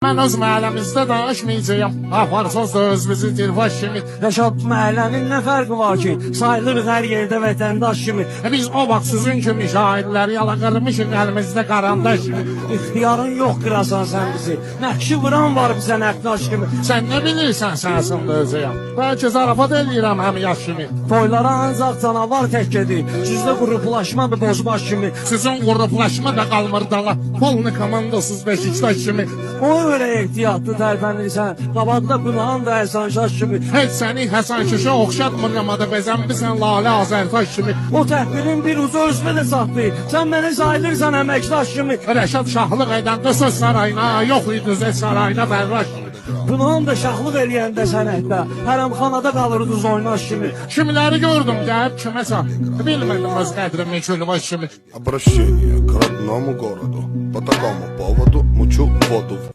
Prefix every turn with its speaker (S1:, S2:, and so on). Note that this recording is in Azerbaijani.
S1: Mən öz məhəlləmizdə danışmayacağım. Aparsız da öz bizi dirbaş kimi.
S2: Rəşad, məhəllənin nə fərqi var ki? Sayılırıq hər yerdə vətəndaş kimi.
S1: Biz o vaxt sizin kimi şahidləri yala qırmışıq əlimizdə qarandaş kimi.
S2: İxtiyarın yox qırasan sən bizi. Nəhşi vuran var bizə nəqdaş kimi.
S1: Sən nə bilirsən sənsin də özəyəm. Bəlkə zarafat eləyirəm həm yaş kimi.
S2: Toylara ancaq canavar tək gedir. Sizdə qruplaşmadır bozbaş kimi.
S1: Sizin qruplaşma da qalmır dala. Polni komandasız Beşiktaş kimi.
S2: O öyle ehtiyatlı tərpənirsən. Qabaqda Günahın da Həsən Şaş kimi.
S1: Heç səni Həsən Şişə oxşatmırlamadı bezənbisən Lalə Azərtaş kimi.
S2: O təhvilin bir ucu özünə də saxlayır. Sən məni sayılırsan əməkdaş kimi.
S1: Rəşad şahlıq edəndə söz sarayına, yox idi söz sarayına Fərraş kimi.
S2: Günahın da şahlıq eləyəndə sənətdə. Hərəmxanada qalırdınız oynaş kimi.
S1: Kimləri gördüm gəlib kiməsə. Bilmədim öz qədrimi külbaş kimi.
S3: Обращение к родному городу. По такому поводу мучу воду.